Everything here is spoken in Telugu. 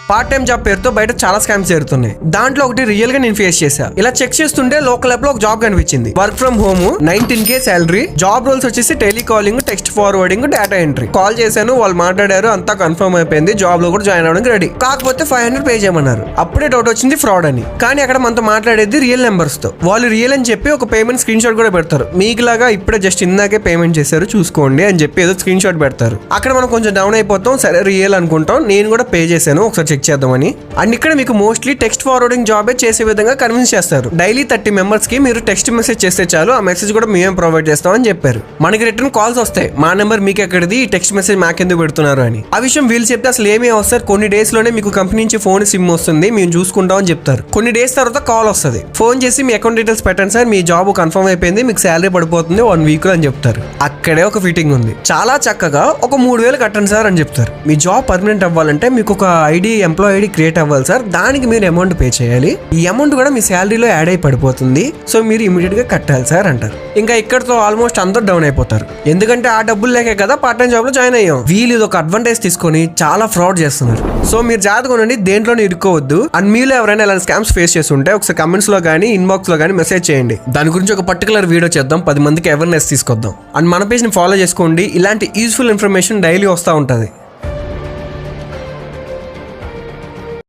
పార్ట్ టైం జాబ్ పేరుతో బయట చాలా స్కామ్స్ జరుగుతున్నాయి. దాంట్లో ఒకటి రియల్ గా నేను ఫేస్ చేశా. ఇలా చెక్ చేస్తుంటే లోకల్ యాప్ లో ఒక జాబ్ కనిపించింది. Work from home, 19K salary. Job roles వచ్చేసి telecalling, text forwarding, data entry. Call చేశాను, వాళ్ళు మాట్లాడారు, అంతా కన్ఫర్మ్ అయిపోయింది. జాబ్ లో కూడా జాయిన్ అవడానికి రెడీ. కాకపోతే 500 పే చేయమన్నారు. అప్పుడే డౌట్ వచ్చింది ఫ్రాడ్ అని. కానీ అక్కడ మనతో మాట్లాడేది రియల్ నెంబర్స్ తో. వాళ్ళు రియల్ అని చెప్పి ఒక పేమెంట్ స్క్రీన్ షాట్ కూడా పెడతారు. మీకులాగా ఇప్పుడే జస్ట్ ఇందాకే పేమెంట్ చేశారు చూసుకోండి అని చెప్పి ఏదో స్క్రీన్ షాట్ పెడతారు. అక్కడ మనం కొంచెం డౌన్ అయిపోతాం. సరే రియల్ అనుకుంటాం. నేను కూడా పే చేశాను, ఒకసారి చెక్ చేద్దామని. అండ్ ఇక్కడ మీకు మోస్ట్లీ టెక్స్ట్ ఫార్వర్డింగ్ జాబే చేసే విధంగా కన్విన్స్ చేస్తారు. డైలీ 30 మెంబర్స్ కి మీరు టెక్స్ట్ మెసేజ్ చేస్తే చాలు, ఆ మెసేజ్ కూడా మేమే ప్రొవైడ్ చేస్తామని చెప్పారు. మనకి రిటర్న్ కాల్స్ వస్తాయి, మా నెంబర్ మీకు ఎక్కడిది, ఈ టెక్స్ట్ మెసేజ్ మాకెందుకు పెడుతున్నారు అని. ఆ విషయం వీళ్ళు చెప్తే అసలు ఏమీ వస్తారు, కొన్ని డేస్ లోనే మీకు కంపెనీ నుంచి ఫోన్ సిమ్ వస్తుంది, మేము చూసుకుంటాం అని చెప్తారు. కొన్ని డేస్ తర్వాత కాల్ వస్తుంది. ఫోన్ చేసి మీ అకౌంట్ డీటెయిల్స్ పెట్టండి సార్, మీ జాబ్ కన్ఫర్మ్ అయిపోయింది, మీకు శాలరీ పడిపోతుంది 1 వీక్ అని చెప్తారు. అక్కడే ఒక ఫిట్టింగ్ ఉంది. చాలా చక్కగా ఒక 3000 కట్టండి సార్ అని చెప్తారు. మీ జాబ్ పర్మనెంట్ అవ్వాలంటే మీకు ఒక ఎంప్లాయ్ ఐడి క్రియేట్ అవ్వాలి సార్, దానికి మీరు అమౌంట్ పే చేయాలి. ఈ అమౌంట్ కూడా మీ శాలరీలో యాడ్ అయి పడిపోతుంది, సో మీరు ఇమీడియట్ గా కట్టాలి సార్ అంటారు. ఇంకా ఇక్కడతో ఆల్మోస్ట్ అందరూ డౌన్ అయిపోతారు. ఎందుకంటే ఆ డబ్బులు లేకే కదా పార్ట్ టైం జాబ్ లో జాయిన్ అయ్యాం. వీళ్ళు ఇది ఒక అడ్వాంటేజ్ తీసుకొని చాలా ఫ్రాడ్ చేస్తున్నారు. సో మీరు జాగ్రత్తగా ఉండండి, దేంట్లోనే ఇరుక్కోవద్దు. అండ్ మీలో ఎవరైనా ఇలాంటి స్కామ్స్ ఫేస్ చేస్తుంటే ఒకసారి కమెంట్స్ లో కానీ ఇన్బాక్స్ లో కానీ మెసేజ్ చేయండి. దాని గురించి ఒక పర్టికులర్ వీడియో చేద్దాం, 10 మందికి అవేర్నెస్ తీసుకొద్దాం. అండ్ మన పేజ్ ని ఫాలో చేసుకోండి, ఇలాంటి యూస్ఫుల్ ఇన్ఫర్మేషన్ డైలీ వస్తూ ఉంటుంది.